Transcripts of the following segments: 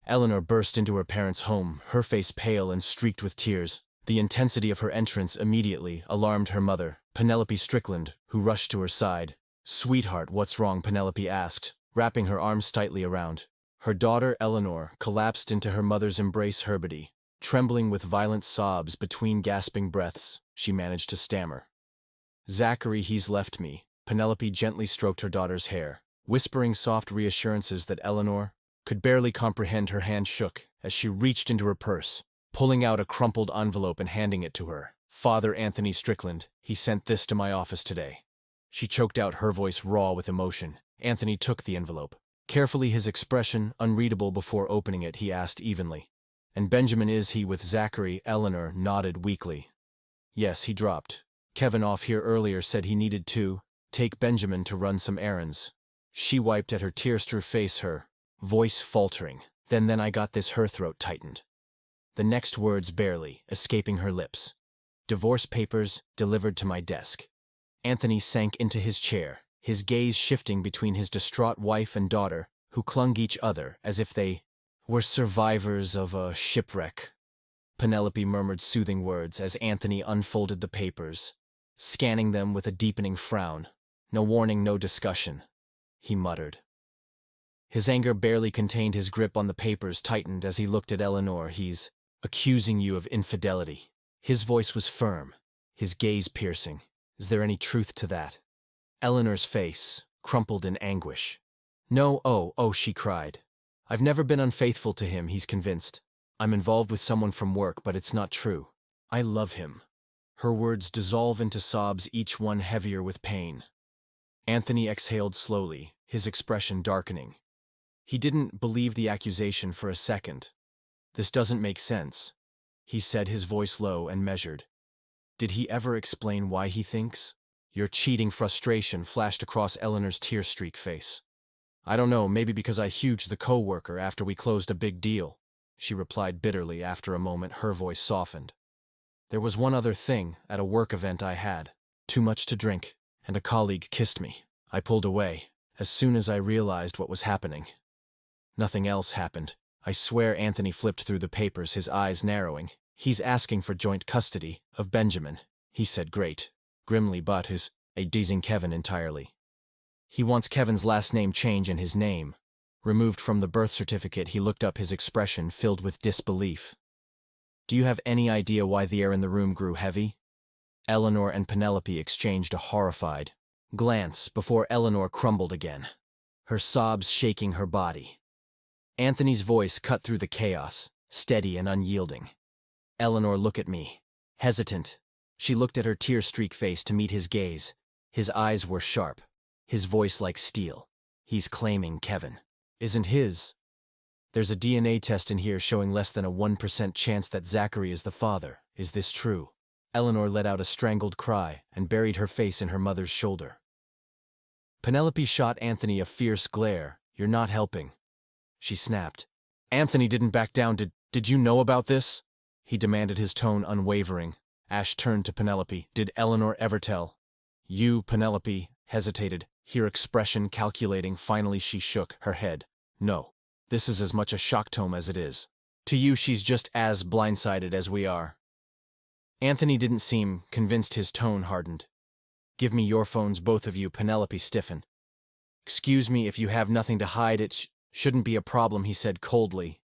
Eleanor burst into her parents' home, her face pale and streaked with tears. The intensity of her entrance immediately alarmed her mother, Penelope Strickland, who rushed to her side. "Sweetheart, what's wrong?" Penelope asked, wrapping her arms tightly around. Her daughter, Eleanor, collapsed into her mother's embrace. Herbity, trembling with violent sobs between gasping breaths, she managed to stammer. "Zachary, he's left me." Penelope gently stroked her daughter's hair, whispering soft reassurances that Eleanor could barely comprehend. Her hand shook as she reached into her purse, pulling out a crumpled envelope and handing it to her. "Father Anthony Strickland, he sent this to my office today." She choked out, her voice raw with emotion. Anthony took the envelope. Carefully, his expression unreadable before opening it, he asked evenly, "And Benjamin, is he with Zachary?" Eleanor nodded weakly. "Yes, he dropped. Kevin off here earlier said he needed to take Benjamin to run some errands." She wiped at her tear-strewn face, her voice faltering. Then I got this." Her throat tightened, the next words barely escaping her lips. "Divorce papers delivered to my desk." Anthony sank into his chair, his gaze shifting between his distraught wife and daughter, who clung each other as if they were survivors of a shipwreck. Penelope murmured soothing words as Anthony unfolded the papers, scanning them with a deepening frown. "No warning, no discussion," he muttered. His anger barely contained. His grip on the papers tightened as he looked at Eleanor. "He's accusing you of infidelity." His voice was firm, his gaze piercing. "Is there any truth to that?" Eleanor's face crumpled in anguish. "No, oh, she cried. "I've never been unfaithful to him, he's convinced. I'm involved with someone from work, but it's not true. I love him." Her words dissolve into sobs, each one heavier with pain. Anthony exhaled slowly, his expression darkening. He didn't believe the accusation for a second. "This doesn't make sense," he said, his voice low and measured. "Did he ever explain why he thinks you're cheating?" Frustration flashed across Eleanor's tear-streaked face. "I don't know, maybe because I huged the co-worker after we closed a big deal," she replied bitterly. After a moment, her voice softened. "There was one other thing at a work event I had. Too much to drink, and a colleague kissed me. I pulled away as soon as I realized what was happening. Nothing else happened. I swear." Anthony flipped through the papers, his eyes narrowing. "He's asking for joint custody of Benjamin," he said grimly, "but is dazing Kevin entirely. He wants Kevin's last name change and his name removed from the birth certificate." He looked up, his expression filled with disbelief. "Do you have any idea why?" The air in the room grew heavy. Eleanor and Penelope exchanged a horrified glance before Eleanor crumbled again, her sobs shaking her body. Anthony's voice cut through the chaos, steady and unyielding. "Eleanor, look at me." Hesitant, she looked at her tear-streaked face to meet his gaze. His eyes were sharp, his voice like steel. "He's claiming Kevin isn't his. There's a DNA test in here showing less than a 1% chance that Zachary is the father. Is this true?" Eleanor let out a strangled cry and buried her face in her mother's shoulder. Penelope shot Anthony a fierce glare. "You're not helping," she snapped. Anthony didn't back down. Did you know about this?" he demanded, his tone unwavering. Ash turned to Penelope. "Did Eleanor ever tell you?" Penelope hesitated, her expression calculating. Finally she shook her head. "No. This is as much a shock tome as it is to you. She's just as blindsided as we are." Anthony didn't seem convinced, his tone hardened. "Give me your phones, both of you." Penelope stiffened. "Excuse me, if you have nothing to hide, it shouldn't be a problem," he said coldly.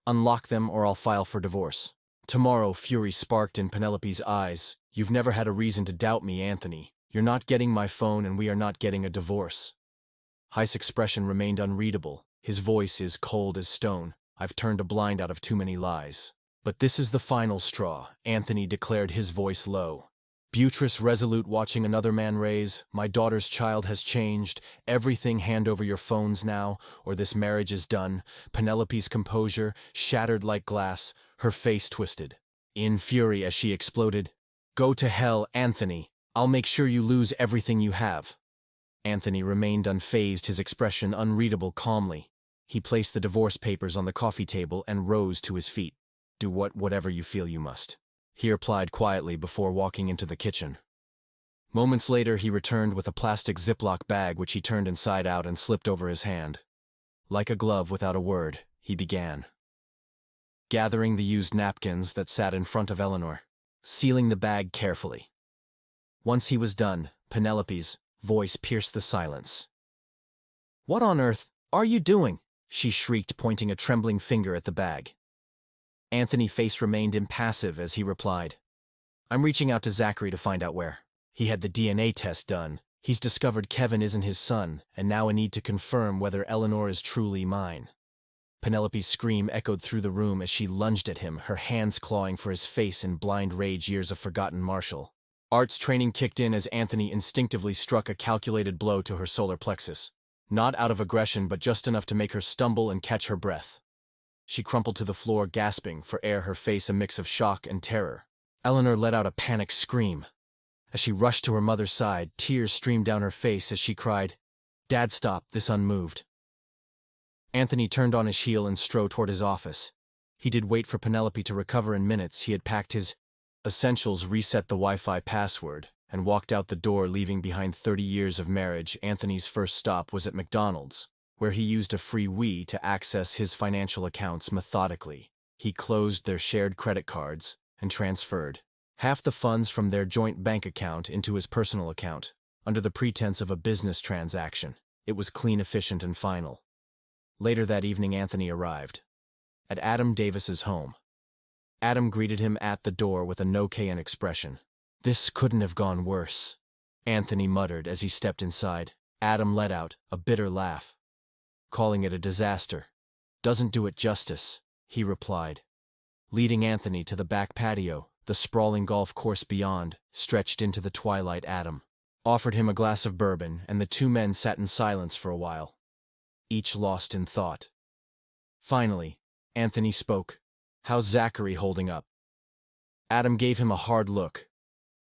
"Unlock them or I'll file for divorce tomorrow." Fury sparked in Penelope's eyes. "You've never had a reason to doubt me, Anthony. You're not getting my phone and we are not getting a divorce." Heist's expression remained unreadable, his voice is cold as stone. "I've turned a blind out of too many lies. But this is the final straw," Anthony declared, his voice low. Beatrice resolute, watching another man raise. "My daughter's child has changed. Everything. Hand over your phones now, or this marriage is done." Penelope's composure shattered like glass, her face twisted in fury as she exploded. "Go to hell, Anthony. I'll make sure you lose everything you have." Anthony remained unfazed, his expression unreadable. Calmly, he placed the divorce papers on the coffee table and rose to his feet. "Do whatever you feel you must," he replied quietly before walking into the kitchen. Moments later, he returned with a plastic Ziploc bag which he turned inside out and slipped over his hand. Like a glove, without a word, he began. gathering the used napkins that sat in front of Eleanor, sealing the bag carefully. Once he was done, Penelope's voice pierced the silence. "What on earth are you doing?" she shrieked, pointing a trembling finger at the bag. Anthony's face remained impassive as he replied, "I'm reaching out to Zachary to find out where. He had the DNA test done. He's discovered Kevin isn't his son, and now I need to confirm whether Eleanor is truly mine." Penelope's scream echoed through the room as she lunged at him, her hands clawing for his face in blind rage years of forgotten martial arts training kicked in as Anthony instinctively struck a calculated blow to her solar plexus. Not out of aggression, but just enough to make her stumble and catch her breath. She crumpled to the floor, gasping for air, her face a mix of shock and terror. Eleanor let out a panicked scream. As she rushed to her mother's side, tears streamed down her face as she cried, "Dad, stop this," unmoved. Anthony turned on his heel and strode toward his office. He did wait for Penelope to recover in minutes. He had packed his essentials, reset the Wi-Fi password, and walked out the door, leaving behind 30 years of marriage. Anthony's first stop was at McDonald's, where he used a free Wii to access his financial accounts methodically. He closed their shared credit cards and transferred half the funds from their joint bank account into his personal account, under the pretense of a business transaction. It was clean, efficient, and final. Later that evening, Anthony arrived at Adam Davis's home. Adam greeted him at the door with a no-can expression. "This couldn't have gone worse," Anthony muttered as he stepped inside. Adam let out a bitter laugh. "Calling it a disaster doesn't do it justice," he replied. Leading Anthony to the back patio, the sprawling golf course beyond stretched into the twilight. Adam offered him a glass of bourbon, and the two men sat in silence for a while, each lost in thought. Finally, Anthony spoke. "How's Zachary holding up?" Adam gave him a hard look.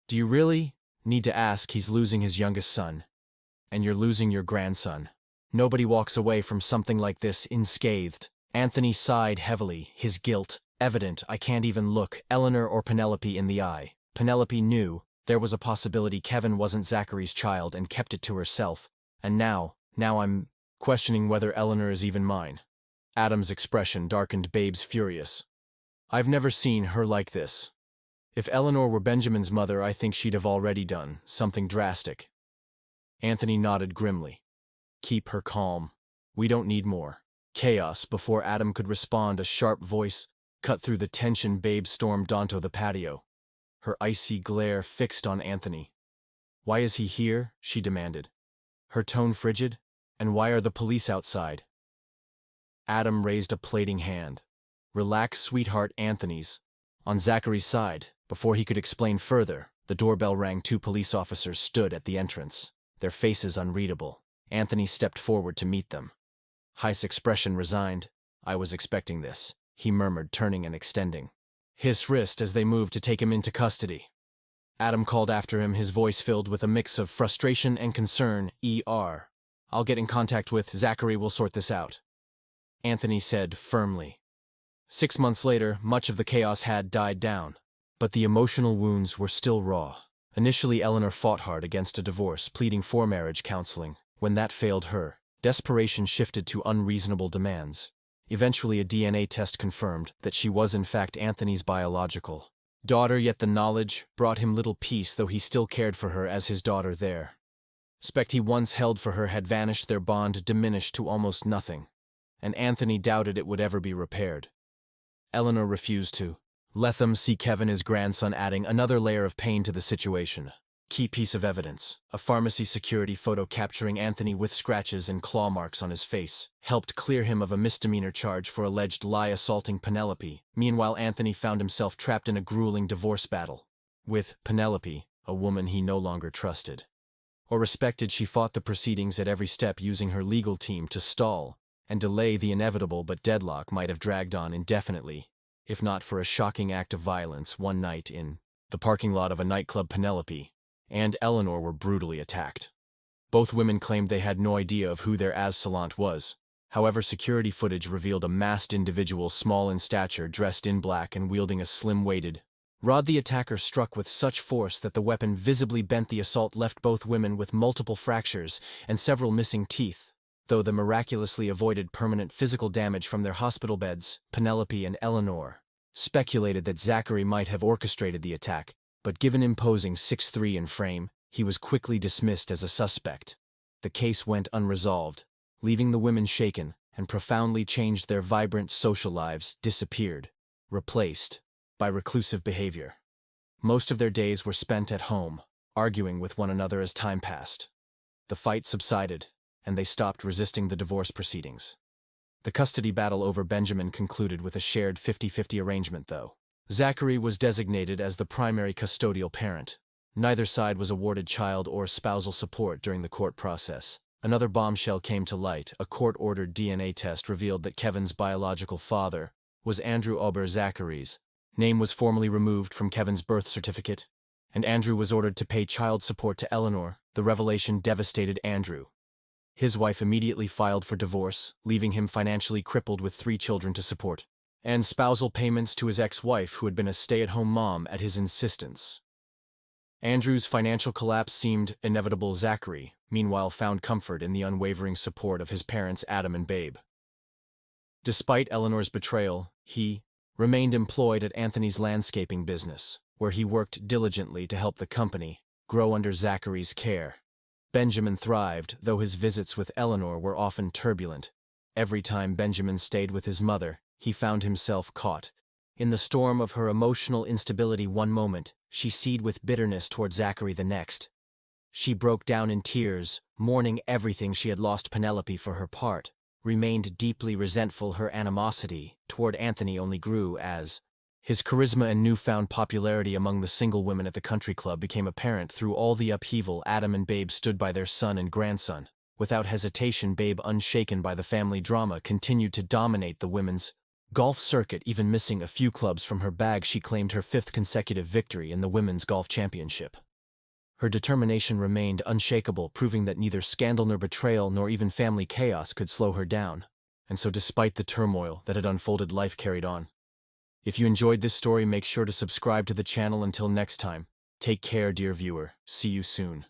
"Do you really need to ask? He's losing his youngest son, and you're losing your grandson. Nobody walks away from something like this unscathed." Anthony sighed heavily, his guilt evident. "I can't even look Eleanor or Penelope in the eye." Penelope knew there was a possibility Kevin wasn't Zachary's child and kept it to herself. "And now I'm questioning whether Eleanor is even mine." Adam's expression darkened. "Babe's furious. I've never seen her like this. If Eleanor were Benjamin's mother, I think she'd have already done something drastic." Anthony nodded grimly. "Keep her calm. We don't need more chaos." Before Adam could respond, a sharp voice cut through the tension. Babe stormed onto the patio, her icy glare fixed on Anthony. "Why is he here?" she demanded, her tone frigid. "And why are the police outside?" Adam raised a pleading hand. "Relax, sweetheart." Anthony's on Zachary's side. Before he could explain further, the doorbell rang. 2 police officers stood at the entrance, their faces unreadable. Anthony stepped forward to meet them, his expression resigned. "I was expecting this," he murmured, turning and extending his wrist as they moved to take him into custody. Adam called after him, his voice filled with a mix of frustration and concern. "I'll get in contact with Zachary. We'll sort this out," Anthony said firmly. 6 months later, much of the chaos had died down, but the emotional wounds were still raw. Initially, Eleanor fought hard against a divorce, pleading for marriage counseling. When that failed her, desperation shifted to unreasonable demands. Eventually, a DNA test confirmed that she was in fact Anthony's biological daughter, yet the knowledge brought him little peace, though he still cared for her as his daughter. Their respect he once held for her had vanished, their bond diminished to almost nothing, and Anthony doubted it would ever be repaired. Eleanor refused to let them see Kevin as grandson, adding another layer of pain to the situation. Key piece of evidence, a pharmacy security photo capturing Anthony with scratches and claw marks on his face, helped clear him of a misdemeanor charge for alleged lie assaulting Penelope. Meanwhile, Anthony found himself trapped in a grueling divorce battle with Penelope, a woman he no longer trusted or respected. She fought the proceedings at every step, using her legal team to stall and delay the inevitable, but deadlock might have dragged on indefinitely, if not for a shocking act of violence. One night in the parking lot of a nightclub, Penelope and Eleanor were brutally attacked. Both women claimed they had no idea of who their assailant was. However, security footage revealed a masked individual, small in stature, dressed in black and wielding a slim-weighted rod. The attacker struck with such force that the weapon visibly bent. The assault left both women with multiple fractures and several missing teeth. Though they miraculously avoided permanent physical damage from their hospital beds, Penelope and Eleanor speculated that Zachary might have orchestrated the attack, but given imposing 6'3" in frame, he was quickly dismissed as a suspect. The case went unresolved, leaving the women shaken, and profoundly changed their vibrant social lives disappeared, replaced by reclusive behavior. Most of their days were spent at home, arguing with one another as time passed. The fight subsided, and they stopped resisting the divorce proceedings. The custody battle over Benjamin concluded with a shared 50-50 arrangement, though. Zachary was designated as the primary custodial parent. Neither side was awarded child or spousal support during the court process. Another bombshell came to light. A court-ordered DNA test revealed that Kevin's biological father was Andrew Ober. Zachary's name was formally removed from Kevin's birth certificate, and Andrew was ordered to pay child support to Eleanor. The revelation devastated Andrew. His wife immediately filed for divorce, leaving him financially crippled with 3 children to support, and spousal payments to his ex-wife, who had been a stay-at-home mom at his insistence. Andrew's financial collapse seemed inevitable. Zachary, meanwhile, found comfort in the unwavering support of his parents Adam and Babe. Despite Eleanor's betrayal, he remained employed at Anthony's landscaping business, where he worked diligently to help the company grow under Zachary's care. Benjamin thrived, though his visits with Eleanor were often turbulent. Every time Benjamin stayed with his mother, he found himself caught in the storm of her emotional instability. One moment, she seethed with bitterness toward Zachary; the next, she broke down in tears, mourning everything she had lost. Penelope, for her part, remained deeply resentful. Her animosity toward Anthony only grew as his charisma and newfound popularity among the single women at the country club became apparent. Through all the upheaval, Adam and Babe stood by their son and grandson. Without hesitation, Babe, unshaken by the family drama, continued to dominate the women's golf circuit. Even missing a few clubs from her bag, she claimed her 5th consecutive victory in the Women's Golf Championship. Her determination remained unshakable, proving that neither scandal nor betrayal nor even family chaos could slow her down. And so, despite the turmoil that had unfolded, life carried on. If you enjoyed this story, make sure to subscribe to the channel. Until next time, take care, dear viewer. See you soon.